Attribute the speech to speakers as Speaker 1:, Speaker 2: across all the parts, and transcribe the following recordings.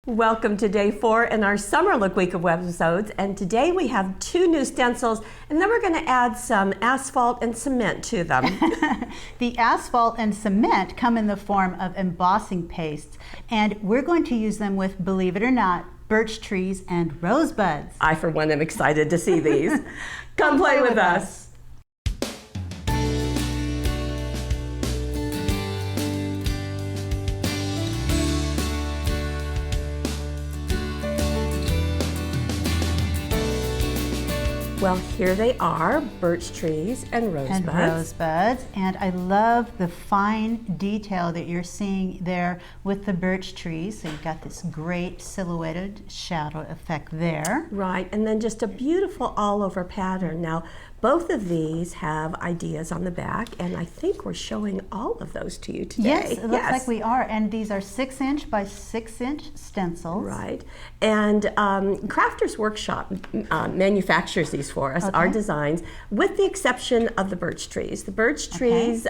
Speaker 1: Welcome to day 4 in our summer look week of Webisodes, and today we have 2 new stencils, and then we're going to add some asphalt and cement to them.
Speaker 2: The asphalt and cement come in the form of embossing pastes, and we're going to use them with, believe it or not, birch trees and rosebuds.
Speaker 1: I, for one, am excited to see these. Come play with us. Well, here they are, birch trees and rosebuds.
Speaker 2: And I love the fine detail that you're seeing there with the birch trees. So you've got this great silhouetted shadow effect there.
Speaker 1: Right, and then just a beautiful all-over pattern. Now, both of these have ideas on the back, and I think we're showing all of those to you today.
Speaker 2: Yes, it looks like we are, and these are 6" by 6" stencils.
Speaker 1: Right, and Crafters Workshop manufactures these for us, our designs, with the exception of the birch trees. The birch trees,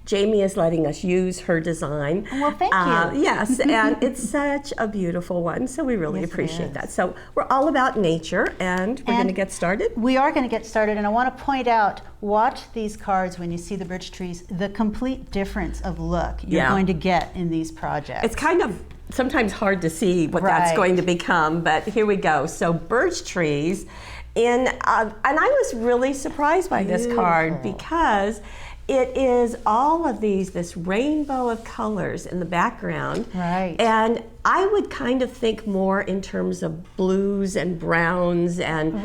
Speaker 1: Jamie is letting us use her design.
Speaker 2: Well, thank you.
Speaker 1: Yes, and it's such a beautiful one, so we really appreciate that. So we're all about nature, and we're going to get started.
Speaker 2: We are going to get started, and I want to point out, watch these cards when you see the birch trees, the complete difference of look you're going to get in these projects.
Speaker 1: It's kind of sometimes hard to see what that's going to become, but here we go. So birch trees, and I was really surprised by this card because it is all of this rainbow of colors in the background.
Speaker 2: Right.
Speaker 1: And I would kind of think more in terms of blues and browns and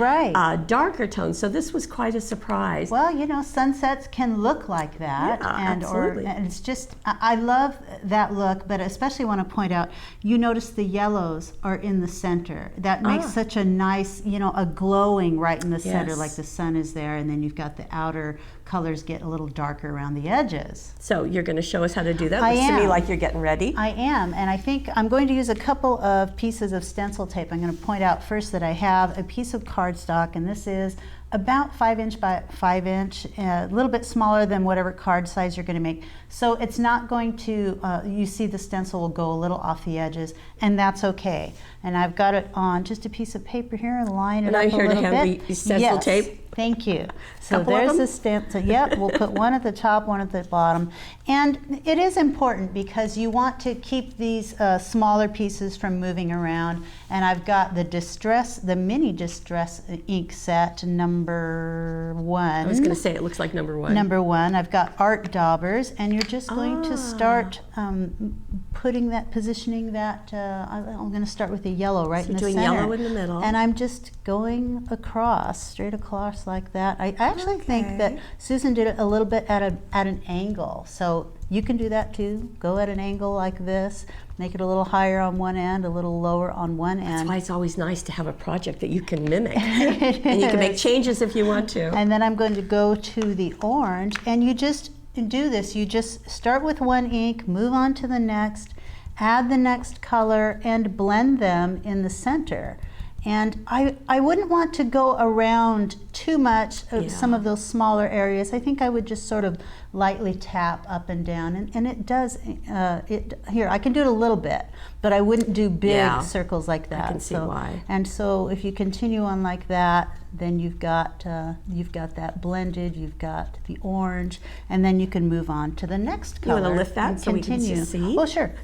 Speaker 1: darker tones. So this was quite a surprise.
Speaker 2: Well, you know, sunsets can look like that.
Speaker 1: Absolutely.
Speaker 2: And it's just, I love that look, but especially want to point out, you notice the yellows are in the center. That makes such a nice, you know, a glowing right in the center, like the sun is there, and then you've got the outer colors get a little darker around the edges.
Speaker 1: So you're going to show us how to do that? Looks to me like you're getting ready.
Speaker 2: I am, and I think I'm going to use a couple of pieces of stencil tape. I'm going to point out first that I have a piece of cardstock, and this is about 5" by 5", a little bit smaller than whatever card size you're going to make. So it's not going to, you see the stencil will go a little off the edges, and that's okay. And I've got it on just a piece of paper here and line it up a little bit.
Speaker 1: And I'm here to have the stencil tape.
Speaker 2: Thank you. So there's a stencil. Yep, we'll put one at the top, one at the bottom. And it is important because you want to keep these smaller pieces from moving around. And I've got the mini distress ink set number 1.
Speaker 1: I was going to say it looks like number 1.
Speaker 2: Number 1. I've got art daubers, and you're just going to start positioning that. I'm going to start with the yellow right in the center.
Speaker 1: Doing yellow in the middle.
Speaker 2: And I'm just going straight across like that. I actually think that Susan did it a little bit at an angle. So you can do that too. Go at an angle like this. Make it a little higher on one end, a little lower on one end.
Speaker 1: That's why it's always nice to have a project that you can mimic. And you can make changes if you want to.
Speaker 2: And then I'm going to go to the orange, and you just do this. You just start with one ink, move on to the next, add the next color, and blend them in the center. And I wouldn't want to go around too much of some of those smaller areas. I think I would just sort of lightly tap up and down, and it does, here, I can do it a little bit, but I wouldn't do big circles like that.
Speaker 1: I can see why.
Speaker 2: And so if you continue on like that, then you've got that blended, you've got the orange, and then you can move on to the next color.
Speaker 1: You want to lift that so we can see?
Speaker 2: Oh, sure.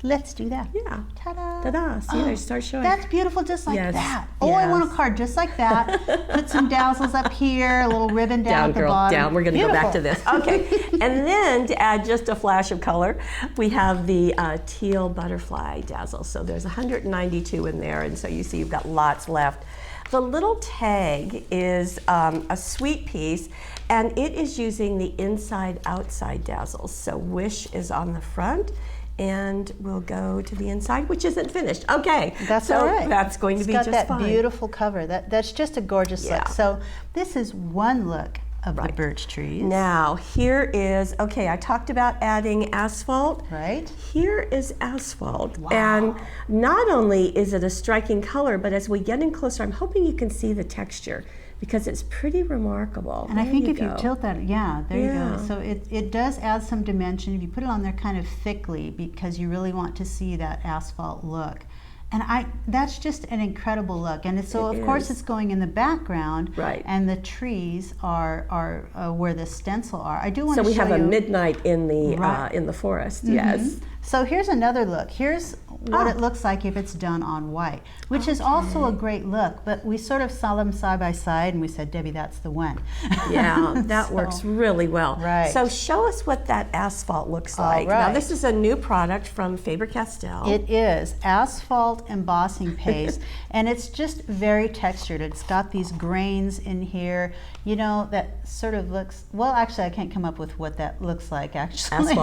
Speaker 2: Let's do that.
Speaker 1: Yeah.
Speaker 2: Ta-da.
Speaker 1: Ta-da. See, there, start showing.
Speaker 2: That's beautiful, just like that. Oh, I want a card just like that. Put some dazzles up here, a little ribbon down at the bottom.
Speaker 1: Down. We're going to go back to this. Okay. And then to add just a flash of color, we have the teal butterfly dazzle. So there's 192 in there, and so you see you've got lots left. The little tag is a sweet piece, and it is using the inside-outside dazzles. So Wish is on the front, and we'll go to the inside, which isn't finished. Okay,
Speaker 2: that's all right.
Speaker 1: That's going to be just fine.
Speaker 2: It's got that beautiful cover. That's just a gorgeous look. So this is one look of the birch trees.
Speaker 1: Now here is, I talked about adding asphalt.
Speaker 2: Right.
Speaker 1: Here is asphalt.
Speaker 2: Wow.
Speaker 1: And not only is it a striking color, but as we get in closer, I'm hoping you can see the texture, because it's pretty remarkable.
Speaker 2: And I think if you tilt that, there you go. So it does add some dimension if you put it on there kind of thickly, because you really want to see that asphalt look. And that's just an incredible look. And so of course it's going in the background,
Speaker 1: right?
Speaker 2: And the trees are where the stencil are. I do want to show you.
Speaker 1: So we have a midnight in the forest. Yes.
Speaker 2: So here's another look. Here's what it looks like if it's done on white, which is also a great look, but we sort of saw them side by side and we said, Debbie, that's the one.
Speaker 1: Yeah, that works really well.
Speaker 2: Right.
Speaker 1: So show us what that Asphalt looks like.
Speaker 2: Right.
Speaker 1: Now this is a new product from Faber-Castell.
Speaker 2: It is Asphalt embossing paste, and it's just very textured. It's got these grains in here, you know, that sort of looks, well, actually I can't come up with what that looks like actually.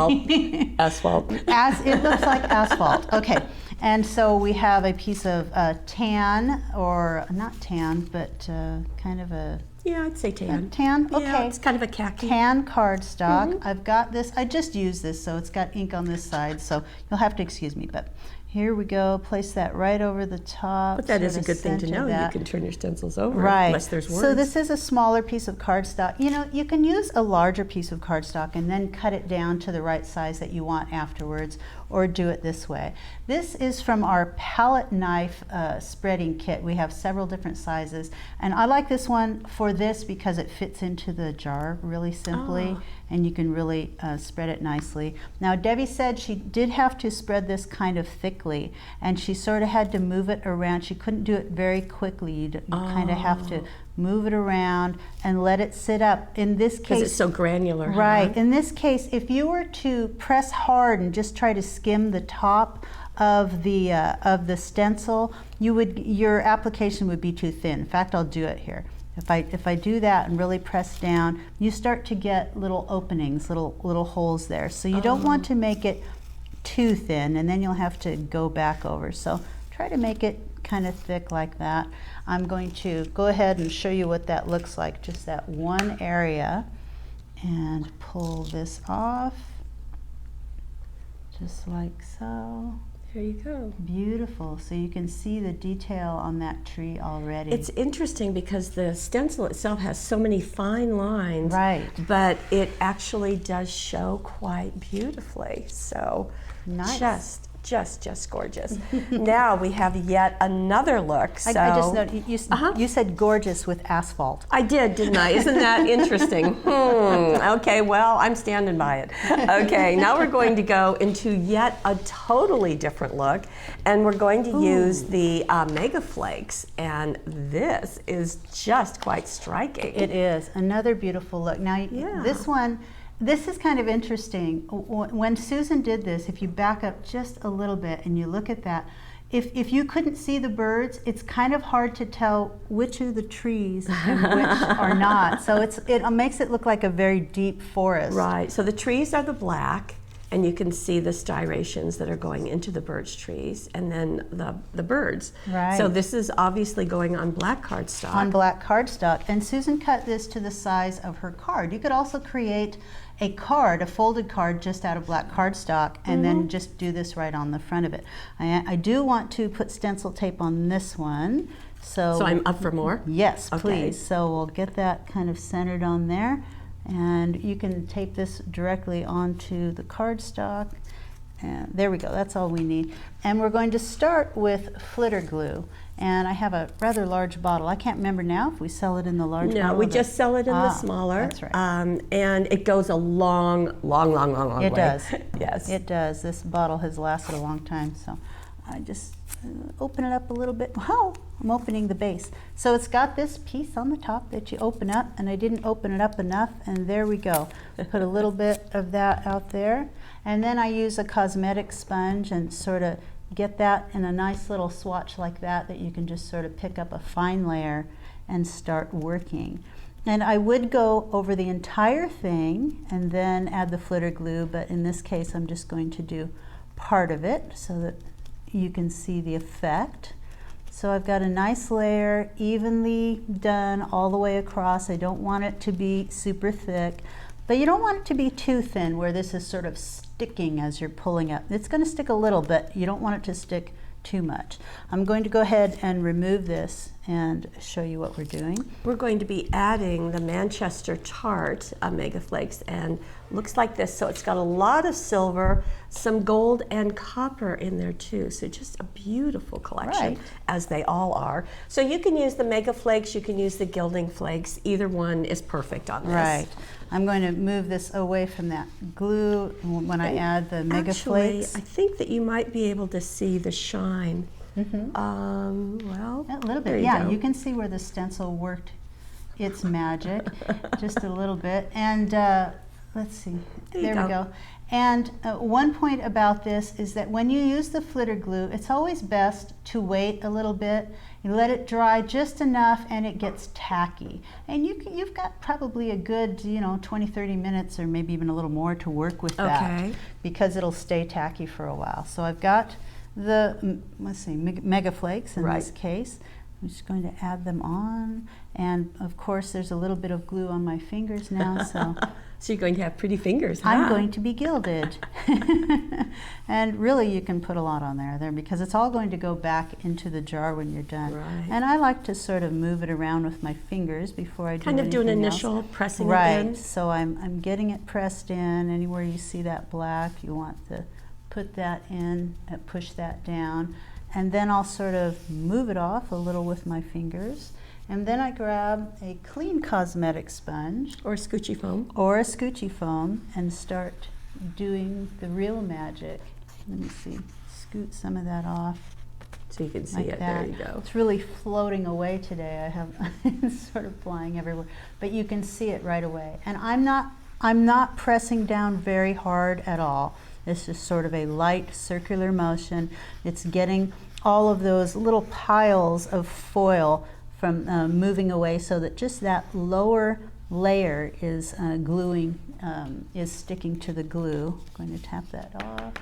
Speaker 1: Asphalt.
Speaker 2: It looks like asphalt. Okay, and so we have a piece of tan, or not tan, but kind of a...
Speaker 1: Yeah, I'd say tan.
Speaker 2: Tan? Okay.
Speaker 1: Yeah, it's kind of a khaki.
Speaker 2: Tan cardstock. I've got this. I just used this, so it's got ink on this side, so you'll have to excuse me, but here we go. Place that right over the top.
Speaker 1: But that is a good thing to know. You can turn your stencils over,
Speaker 2: right,
Speaker 1: unless there's words.
Speaker 2: So this is a smaller piece of cardstock. You know, you can use a larger piece of cardstock and then cut it down to the right size that you want afterwards, or do it this way. This is from our palette knife spreading kit. We have several different sizes, and I like this one for this because it fits into the jar really simply, and you can really spread it nicely. Now Debbie said she did have to spread this kind of thickly, and she sort of had to move it around. She couldn't do it very quickly. You kind of have to move it around and let it sit up. In this case,
Speaker 1: because it's so granular.
Speaker 2: Right.
Speaker 1: Huh?
Speaker 2: In this case, if you were to press hard and just try to skim the top of the stencil, your application would be too thin. In fact, I'll do it here. If I do that and really press down, you start to get little openings, little holes there. So you don't want to make it too thin, and then you'll have to go back over. So try to make it kind of thick like that. I'm going to go ahead and show you what that looks like, just that one area, and pull this off, just like so.
Speaker 1: There you go.
Speaker 2: Beautiful. So you can see the detail on that tree already.
Speaker 1: It's interesting because the stencil itself has so many fine lines,
Speaker 2: right?
Speaker 1: But it actually does show quite beautifully. So
Speaker 2: nice.
Speaker 1: Just gorgeous. Now we have yet another look. So
Speaker 2: I just noticed you said gorgeous with asphalt.
Speaker 1: I did, didn't I? Isn't that interesting? Okay, well, I'm standing by it. Okay, now we're going to go into yet a totally different look, and we're going to use the Mega Flakes, and this is just quite striking.
Speaker 2: It is another beautiful look. Now this is kind of interesting. When Susan did this, if you back up just a little bit and you look at that, if you couldn't see the birds, it's kind of hard to tell which are the trees and which are not. So it makes it look like a very deep forest.
Speaker 1: Right, so the trees are the black, and you can see the striations that are going into the birch trees, and then the birds.
Speaker 2: Right.
Speaker 1: So this is obviously going on black cardstock.
Speaker 2: On black cardstock, and Susan cut this to the size of her card. You could also create a folded card just out of black cardstock, and then just do this right on the front of it. I do want to put stencil tape on this one. So
Speaker 1: I'm up for more?
Speaker 2: Yes,
Speaker 1: okay.
Speaker 2: Please. So we'll get that kind of centered on there. And you can tape this directly onto the cardstock. And there we go, that's all we need. And we're going to start with flitter glue. And I have a rather large bottle. I can't remember now if we sell it in the large bottle.
Speaker 1: No, we just sell it in the smaller.
Speaker 2: That's right.
Speaker 1: And it goes a long way.
Speaker 2: It does.
Speaker 1: Yes.
Speaker 2: It does. This bottle has lasted a long time. So I just open it up a little bit. Wow, I'm opening the base. So it's got this piece on the top that you open up, and I didn't open it up enough, and there we go. Put a little bit of that out there, and then I use a cosmetic sponge and sort of get that in a nice little swatch like that you can just sort of pick up a fine layer and start working. And I would go over the entire thing and then add the flitter glue, but in this case I'm just going to do part of it so that you can see the effect. So I've got a nice layer evenly done all the way across. I don't want it to be super thick, but you don't want it to be too thin where this is sort of sticking as you're pulling up. It's going to stick a little, but you don't want it to stick too much. I'm going to go ahead and remove this and show you what we're doing.
Speaker 1: We're going to be adding the Manchester Tart Mega Flakes, and looks like this. So it's got a lot of silver, some gold and copper in there too. So just a beautiful collection,
Speaker 2: Right.
Speaker 1: as they all are. So you can use the Mega Flakes, you can use the Gilding Flakes. Either one is perfect on this.
Speaker 2: Right. I'm going to move this away from that glue when I add the Mega
Speaker 1: Actually,
Speaker 2: Flakes.
Speaker 1: I think that you might be able to see the shine. Well,
Speaker 2: A little
Speaker 1: there
Speaker 2: bit,
Speaker 1: you
Speaker 2: yeah.
Speaker 1: go.
Speaker 2: You can see where the stencil worked its magic, just a little bit. And let's see,
Speaker 1: There you
Speaker 2: we go. And one point about this is that when you use the flitter glue, it's always best to wait a little bit. You let it dry just enough and it gets tacky. And you've got probably a good, 20, 30 minutes or maybe even a little more to work with that, because it'll stay tacky for a while. So I've got the, let's see, Mega Flakes in this case. I'm just going to add them on. And of course, there's a little bit of glue on my fingers now, so.
Speaker 1: So you're going to have pretty fingers, huh?
Speaker 2: I'm going to be gilded. And really, you can put a lot on there because it's all going to go back into the jar when you're done.
Speaker 1: Right.
Speaker 2: And I like to sort of move it around with my fingers before I do
Speaker 1: Kind of do an
Speaker 2: anything
Speaker 1: initial
Speaker 2: else.
Speaker 1: pressing it
Speaker 2: Right,
Speaker 1: in.
Speaker 2: so I'm getting it pressed in. Anywhere you see that black, you want to put that in, push that down. And then I'll sort of move it off a little with my fingers. And then I grab a clean cosmetic sponge
Speaker 1: Or scoochy foam.
Speaker 2: or a scoochy foam and start doing the real magic. Let me see, scoot some of that off.
Speaker 1: So you can see
Speaker 2: Like
Speaker 1: it.
Speaker 2: that.
Speaker 1: There you go.
Speaker 2: It's really floating away today. I have it's sort of flying everywhere, but you can see it right away. And I'm not pressing down very hard at all. This is sort of a light circular motion. It's getting all of those little piles of foil from moving away, so that just that lower layer is gluing, is sticking to the glue. I'm going to tap that off,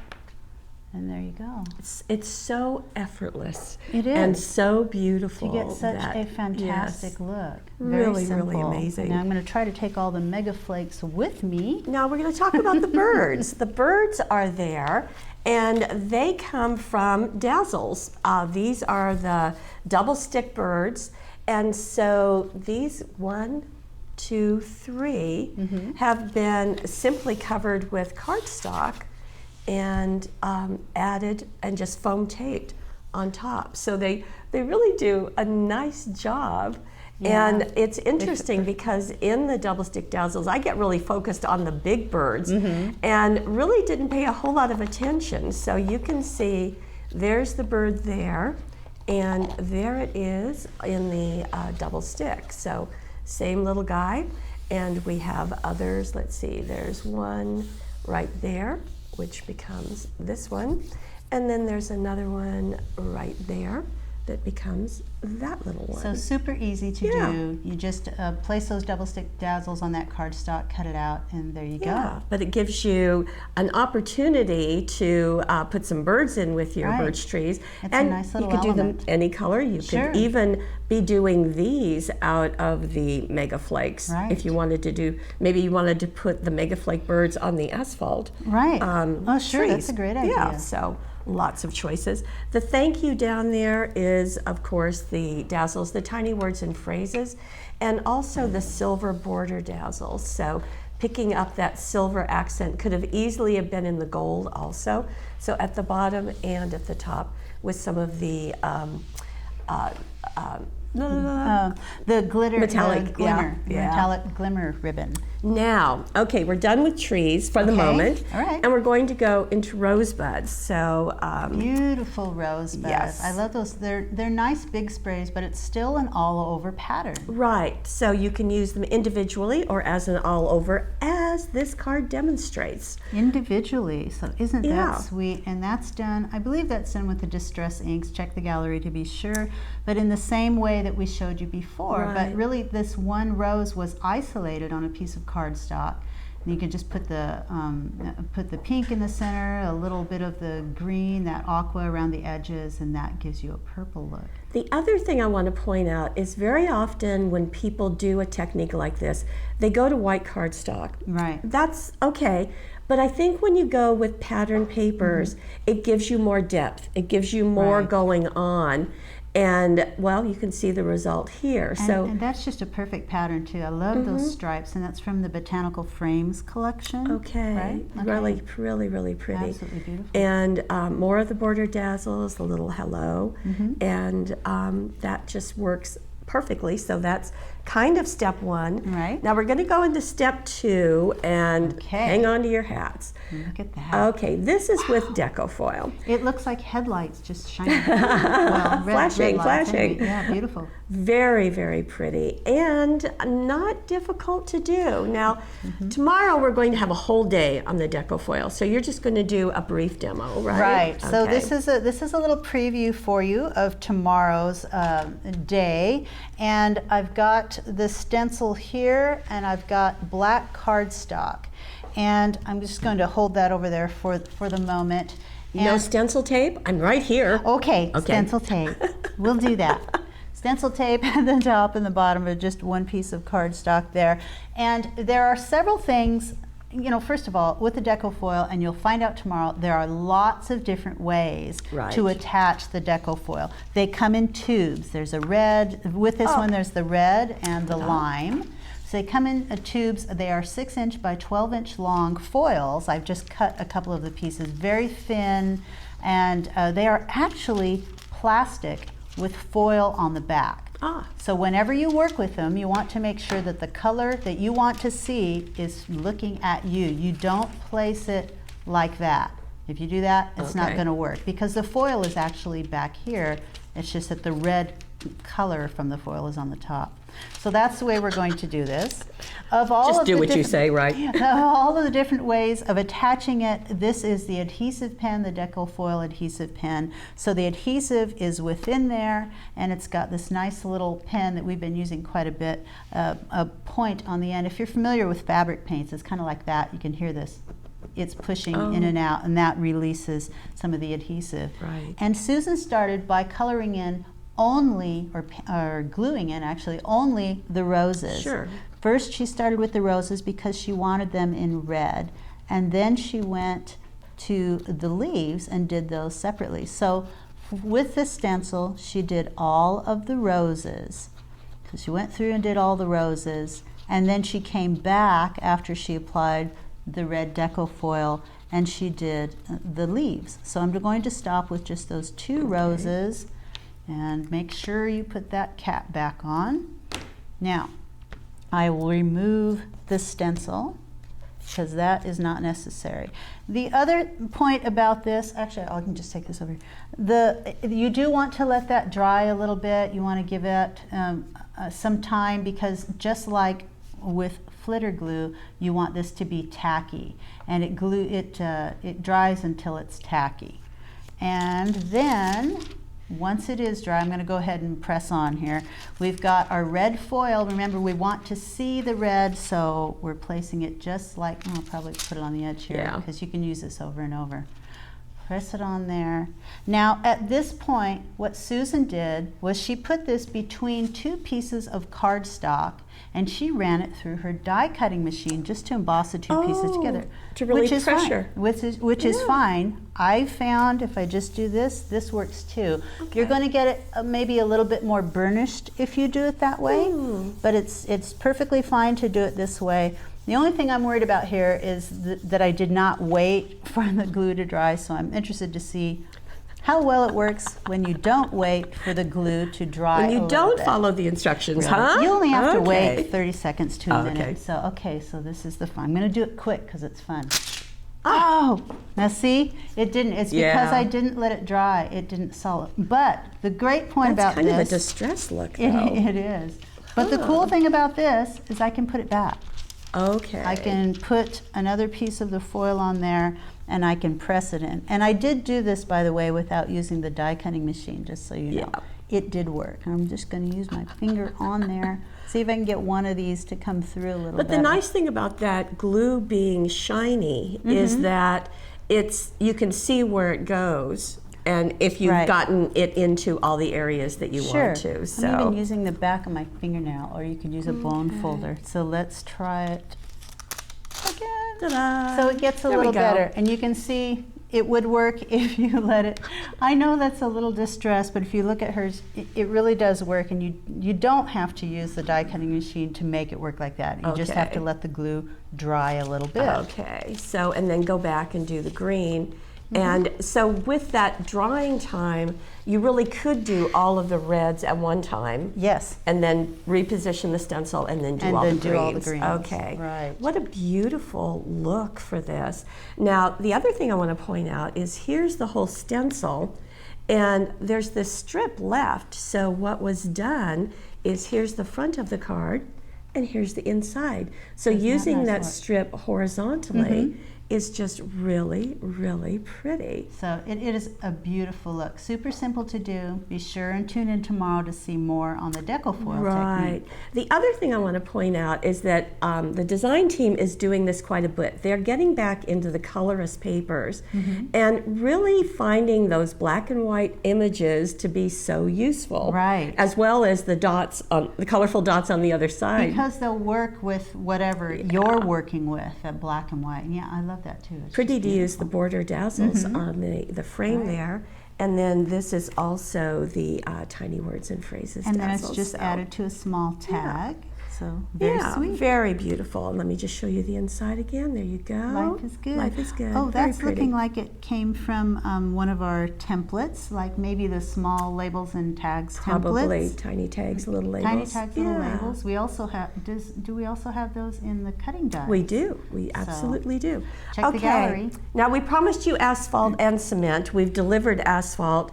Speaker 2: and there you go.
Speaker 1: It's so effortless.
Speaker 2: It is.
Speaker 1: And so beautiful.
Speaker 2: You get such
Speaker 1: that-
Speaker 2: a fantastic
Speaker 1: yes.
Speaker 2: look.
Speaker 1: Really,
Speaker 2: Very
Speaker 1: really
Speaker 2: simple.
Speaker 1: amazing.
Speaker 2: Now I'm going to try to take all the Mega Flakes with me.
Speaker 1: Now we're going to talk about the birds. The birds are there, and they come from Dazzles. These are the double stick birds, and so these 1, 2, 3 have been simply covered with cardstock and added and just foam taped on top. So they really do a nice job.
Speaker 2: Yeah.
Speaker 1: And it's interesting because in the double stick dazzles, I get really focused on the big birds and really didn't pay a whole lot of attention. So you can see there's the bird there, and there it is in the double stick. So same little guy, and we have others. Let's see, there's one right there, which becomes this one. And then there's another one right there that becomes that little one.
Speaker 2: So super easy to do. You just place those double stick dazzles on that cardstock, cut it out, and there you go.
Speaker 1: But it gives you an opportunity to put some birds in with your birch trees.
Speaker 2: It's
Speaker 1: and
Speaker 2: a nice little
Speaker 1: you could
Speaker 2: element.
Speaker 1: do them any color. You could even be doing these out of the Mega Flakes. If you wanted to do, maybe you wanted to put the Mega Flake birds on the asphalt.
Speaker 2: Oh, sure, that's a great idea.
Speaker 1: Yeah, so lots of choices. The thank you down there is, of course, the dazzles, the tiny words and phrases, and also the silver border dazzles. So picking up that silver accent could have easily have been in the gold also. So at the bottom and at the top with some of the
Speaker 2: the glitter,
Speaker 1: metallic,
Speaker 2: the glimmer,
Speaker 1: yeah.
Speaker 2: metallic glimmer ribbon.
Speaker 1: Now, okay, we're done with trees for the moment.
Speaker 2: All right.
Speaker 1: And we're going to go into rosebuds. So
Speaker 2: Beautiful rosebuds.
Speaker 1: Yes.
Speaker 2: I love those. They're nice big sprays, but it's still an all over pattern.
Speaker 1: right, so you can use them individually or as an all over, as this card demonstrates.
Speaker 2: Individually, so isn't
Speaker 1: Yeah.
Speaker 2: that sweet? And that's done, I believe that's done with the Distress inks. Check the gallery to be sure. But in the same way that we showed you before.
Speaker 1: Right.
Speaker 2: But really, this one rose was isolated on a piece of cardstock. And you can just put the pink in the center, a little bit of the green, that aqua around the edges, and that gives you a purple look.
Speaker 1: The other thing I want to point out is very often when people do a technique like this, they go to white cardstock.
Speaker 2: Right.
Speaker 1: That's okay, But I think when you go with pattern papers, it gives you more depth. It gives you more
Speaker 2: Right.
Speaker 1: going on. And, well, you can see the result here.
Speaker 2: And that's just a perfect pattern too. I love those stripes, and that's from the Botanical Frames collection.
Speaker 1: Okay.
Speaker 2: Right? Okay.
Speaker 1: Really, really, really pretty.
Speaker 2: Absolutely beautiful.
Speaker 1: And more of the border dazzles, the little hello, and that just works perfectly. So that's kind of step one.
Speaker 2: Right.
Speaker 1: Now we're going to go into step two, and
Speaker 2: Okay.
Speaker 1: hang on to your hats.
Speaker 2: Look at that.
Speaker 1: Okay, this is with Deco foil.
Speaker 2: It looks like headlights just shining. Well,
Speaker 1: Flashing,
Speaker 2: lights,
Speaker 1: flashing.
Speaker 2: anyway. Yeah, beautiful.
Speaker 1: Very, very pretty, and not difficult to do. Now, tomorrow we're going to have a whole day on the Deco foil, so you're just going to do a brief demo, right?
Speaker 2: Right. So
Speaker 1: Okay.
Speaker 2: this is a little preview for you of tomorrow's day, and I've got the stencil here, and I've got black cardstock, and I'm just going to hold that over there for the moment.
Speaker 1: No
Speaker 2: And-
Speaker 1: stencil tape? I'm right here.
Speaker 2: Okay,
Speaker 1: Okay.
Speaker 2: stencil tape. We'll do that. Stencil tape at the top and the bottom of just one piece of cardstock there. And there are several things, you know, first of all, with the Deco foil, and you'll find out tomorrow, there are lots of different ways
Speaker 1: Right.
Speaker 2: to attach the Deco foil. They come in tubes. There's a red, with this one there's the red and the lime. So they come in tubes. They are 6-inch by 12-inch long foils. I've just cut a couple of the pieces, very thin, and they are actually plastic with foil on the back.
Speaker 1: Ah.
Speaker 2: So whenever you work with them, you want to make sure that the color that you want to see is looking at you. You don't place it like that. If you do that, it's not
Speaker 1: Okay.
Speaker 2: going to work, because the foil is actually back here. It's just that the red color from the foil is on the top. So that's the way we're going to do this. Of all
Speaker 1: Just
Speaker 2: of
Speaker 1: do
Speaker 2: the
Speaker 1: what you
Speaker 2: different-
Speaker 1: say, right?
Speaker 2: Of all of the different ways of attaching it, this is the adhesive pen, the Deco foil adhesive pen. So the adhesive is within there, and it's got this nice little pen that we've been using quite a bit, a point on the end. If you're familiar with fabric paints, it's kind of like that. You can hear this. It's pushing in and out, and that releases some of the adhesive.
Speaker 1: Right.
Speaker 2: And Susan started by coloring in only, or gluing in actually, only the roses.
Speaker 1: Sure.
Speaker 2: First she started with the roses because she wanted them in red, and then she went to the leaves and did those separately. So with the stencil, she did all of the roses. So she went through and did all the roses, and then she came back after she applied the red Deco foil, and she did the leaves. So I'm going to stop with just those two roses, and make sure you put that cap back on. Now, I will remove the stencil because that is not necessary. The other point about this, actually I can just take this over here. You do want to let that dry a little bit. You want to give it some time, because just like with flitter glue, you want this to be tacky, and it dries until it's tacky. And then once it is dry, I'm going to go ahead and press on here. We've got our red foil. Remember, we want to see the red, so we're placing it just like, I'll probably put it on the edge here, because you can use this over and over. Press it on there. Now, at this point, what Susan did was she put this between two pieces of cardstock, and she ran it through her die cutting machine just to emboss the two pieces together.
Speaker 1: To relieve
Speaker 2: which is
Speaker 1: pressure.
Speaker 2: Fine, which is fine. I found if I just do this, this works too. You're going to get it maybe a little bit more burnished if you do it that way, but it's perfectly fine to do it this way. The only thing I'm worried about here is that I did not wait for the glue to dry, so I'm interested to see how well it works when you don't wait for the glue to dry.
Speaker 1: When
Speaker 2: a
Speaker 1: you
Speaker 2: little
Speaker 1: don't
Speaker 2: bit.
Speaker 1: follow the instructions,
Speaker 2: Really.
Speaker 1: huh?
Speaker 2: You only have to
Speaker 1: Okay.
Speaker 2: wait 30 seconds to a
Speaker 1: Okay.
Speaker 2: minute. So this is the fun. I'm going to do it quick because it's fun. Oh, now see, it didn't. It's because I didn't let it dry. It didn't solid. But the great point
Speaker 1: That's
Speaker 2: about
Speaker 1: kind
Speaker 2: this,
Speaker 1: of a distressed look, though.
Speaker 2: it is. But the cool thing about this is I can put it back.
Speaker 1: Okay.
Speaker 2: I can put another piece of the foil on there, and I can press it in. And I did do this, by the way, without using the die cutting machine, just so you know.
Speaker 1: Yeah.
Speaker 2: It did work. I'm just going to use my finger on there. See if I can get one of these to come through a little bit.
Speaker 1: But the nice thing about that glue being shiny is that you can see where it goes, and if you've gotten it into all the areas that you want to. So
Speaker 2: I'm even using the back of my fingernail, or you can use a bone folder. So let's try it again.
Speaker 1: Ta-da.
Speaker 2: So it gets a
Speaker 1: There we
Speaker 2: little
Speaker 1: go.
Speaker 2: better. And you can see it would work if you let it. I know that's a little distressed, but if you look at hers, it really does work. And you don't have to use the die cutting machine to make it work like that. You just have to
Speaker 1: Okay.
Speaker 2: let the glue dry a little bit.
Speaker 1: Okay, so and then go back and do the green. And so with that drying time, you really could do all of the reds at one time.
Speaker 2: Yes.
Speaker 1: And then reposition the stencil and then do
Speaker 2: And
Speaker 1: all
Speaker 2: then
Speaker 1: the
Speaker 2: do all the
Speaker 1: greens.
Speaker 2: greens.
Speaker 1: Okay.
Speaker 2: Right.
Speaker 1: What a beautiful look for this. Now, the other thing I want to point out is here's the whole stencil, and there's this strip left. So what was done is here's the front of the card, and here's the inside. So
Speaker 2: Isn't that
Speaker 1: using
Speaker 2: nice
Speaker 1: that
Speaker 2: look?
Speaker 1: strip horizontally is just really, really pretty.
Speaker 2: So it is a beautiful look. Super simple to do. Be sure and tune in tomorrow to see more on the Deco foil
Speaker 1: Right.
Speaker 2: technique.
Speaker 1: The other thing I want to point out is that the design team is doing this quite a bit. They're getting back into the colorist papers and really finding those black and white images to be so useful.
Speaker 2: Right.
Speaker 1: As well as the dots, the colorful dots on the other side.
Speaker 2: Because they'll work with whatever you're working with, black and white. Yeah, I love that too. It's
Speaker 1: Pretty
Speaker 2: just
Speaker 1: to use
Speaker 2: beautiful.
Speaker 1: the border dazzles on the frame
Speaker 2: Right.
Speaker 1: there. And then this is also the tiny words and phrases
Speaker 2: And then it's
Speaker 1: dazzles,
Speaker 2: just
Speaker 1: so.
Speaker 2: added to a small tag. So very
Speaker 1: Yeah,
Speaker 2: sweet.
Speaker 1: very beautiful. And let me just show you the inside again. There you go.
Speaker 2: Life is good.
Speaker 1: Life is good.
Speaker 2: Oh,
Speaker 1: Very
Speaker 2: that's
Speaker 1: pretty.
Speaker 2: looking like it came from one of our templates, like maybe the small labels and tags
Speaker 1: Probably
Speaker 2: templates.
Speaker 1: tiny tags, little labels.
Speaker 2: Tiny tags, little
Speaker 1: Yeah.
Speaker 2: labels. We also have. Do we also have those in the cutting die?
Speaker 1: We do. We absolutely do.
Speaker 2: check the gallery.
Speaker 1: Now we promised you asphalt and cement. We've delivered asphalt.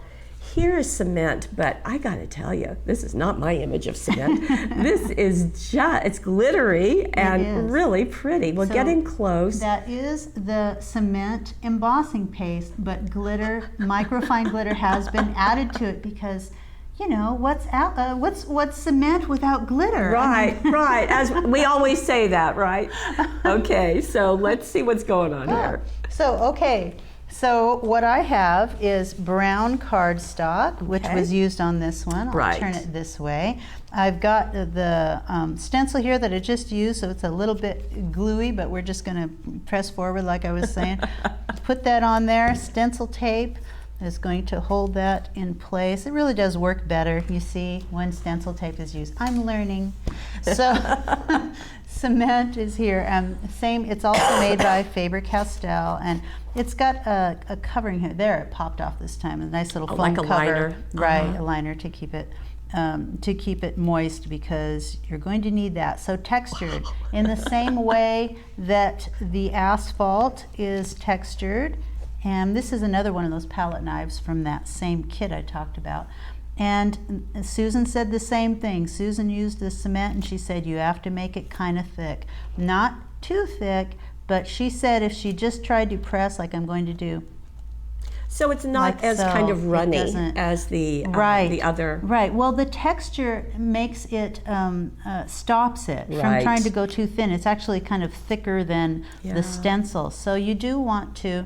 Speaker 1: Here is cement, but I got to tell you, this is not my image of cement. This is it's glittery and
Speaker 2: is.
Speaker 1: really pretty. We're
Speaker 2: So
Speaker 1: getting close.
Speaker 2: That is the cement embossing paste, but glitter, microfine glitter has been added to it because, you know, what's cement without glitter? I mean,
Speaker 1: Right, right. As we always say that, right? Okay, so let's see what's going on here.
Speaker 2: So what I have is brown cardstock, which
Speaker 1: Okay.
Speaker 2: was used on this one. I'll
Speaker 1: Right.
Speaker 2: turn it this way. I've got the stencil here that I just used, so it's a little bit gluey, but we're just going to press forward like I was saying. Put that on there. Stencil tape is going to hold that in place. It really does work better, you see, when stencil tape is used. I'm learning. So cement is here. Same, it's also made by Faber-Castell, and it's got a covering here. There, it popped off this time. A nice little foam
Speaker 1: like a
Speaker 2: cover.
Speaker 1: liner.
Speaker 2: Right, a liner to keep it moist because you're going to need that. So textured in the same way that the asphalt is textured. And this is another one of those palette knives from that same kit I talked about. And Susan said the same thing. Susan used the cement and she said you have to make it kind of thick. Not too thick, but she said if she just tried to press like I'm going to do.
Speaker 1: So it's not
Speaker 2: Like
Speaker 1: as
Speaker 2: so,
Speaker 1: kind of
Speaker 2: it
Speaker 1: runny
Speaker 2: doesn't-
Speaker 1: as the
Speaker 2: Right.
Speaker 1: other.
Speaker 2: Right. Well, the texture makes it, stops it from
Speaker 1: Right.
Speaker 2: trying to go too thin. It's actually kind of thicker than
Speaker 1: Yeah.
Speaker 2: the stencil. So you do want to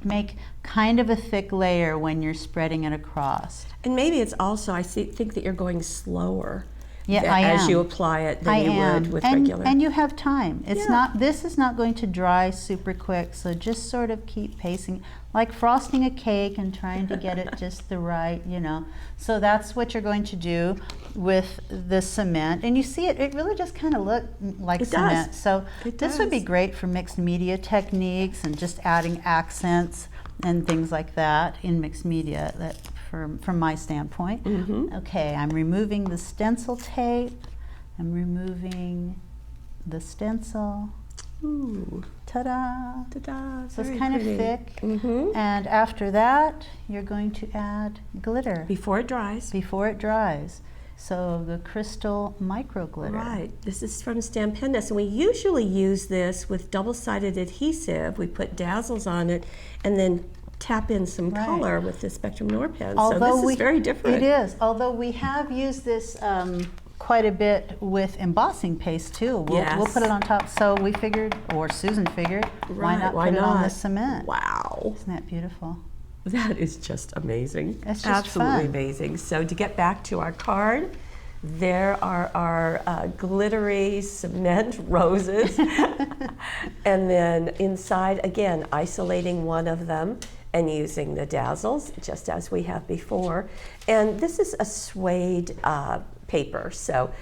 Speaker 2: make kind of a thick layer when you're spreading it across.
Speaker 1: And maybe it's also, think that you're going slower
Speaker 2: Yeah,
Speaker 1: tha-
Speaker 2: I
Speaker 1: as
Speaker 2: am.
Speaker 1: you apply it than
Speaker 2: I
Speaker 1: you
Speaker 2: am.
Speaker 1: would with
Speaker 2: and,
Speaker 1: regular.
Speaker 2: And you have time. It's
Speaker 1: Yeah.
Speaker 2: not. This is not going to dry super quick. So just sort of keep pacing, like frosting a cake and trying to get it just the right, you know. So that's what you're going to do with the cement. And you see it. It really just kind of look like
Speaker 1: It
Speaker 2: cement.
Speaker 1: does.
Speaker 2: So
Speaker 1: It
Speaker 2: this would be
Speaker 1: does.
Speaker 2: great for mixed media techniques and just adding accents and things like that in mixed media. That from my standpoint. Okay, I'm removing the stencil tape. I'm removing the stencil.
Speaker 1: Ooh,
Speaker 2: Ta-da!
Speaker 1: ta-da,
Speaker 2: So
Speaker 1: very
Speaker 2: it's kind
Speaker 1: pretty.
Speaker 2: of thick.
Speaker 1: Mhm.
Speaker 2: And after that, you're going to add glitter
Speaker 1: Before it dries.
Speaker 2: before it dries. So the crystal micro glitter.
Speaker 1: Right, this is from Stampendous, and we usually use this with double-sided adhesive. We put dazzles on it and then tap in some
Speaker 2: Right.
Speaker 1: color with the Spectrum Noir pen.
Speaker 2: Although
Speaker 1: so this is very different.
Speaker 2: It is. Although we have used this quite a bit with embossing paste too. We'll
Speaker 1: Yes.
Speaker 2: put it on top. So we figured, or Susan figured, why
Speaker 1: Right,
Speaker 2: not
Speaker 1: why
Speaker 2: put it on the
Speaker 1: not?
Speaker 2: cement?
Speaker 1: Wow.
Speaker 2: Isn't that beautiful?
Speaker 1: That is just amazing.
Speaker 2: That's just
Speaker 1: Absolutely
Speaker 2: fun.
Speaker 1: amazing. So to get back to our card, There are our glittery cement roses. And then inside, again, isolating one of them and using the dazzles, just as we have before. And this is a suede paper, so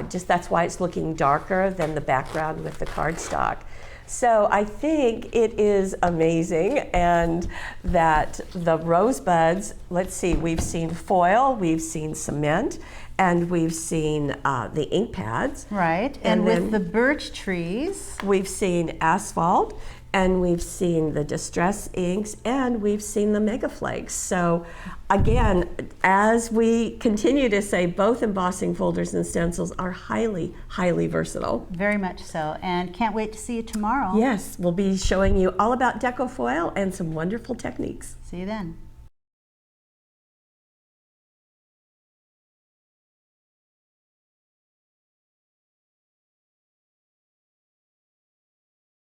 Speaker 1: just that's why it's looking darker than the background with the cardstock. So I think it is amazing, and that the Rosebuds, let's see, we've seen foil, we've seen cement, and we've seen the ink pads.
Speaker 2: Right, and with the birch trees.
Speaker 1: We've seen Asphalt, and we've seen the Distress inks, and we've seen the Mega Flakes. So again, as we continue to say, both embossing folders and stencils are highly, highly versatile.
Speaker 2: Very much so, and can't wait to see you tomorrow.
Speaker 1: Yes, we'll be showing you all about Deco foil and some wonderful techniques.
Speaker 2: See you then.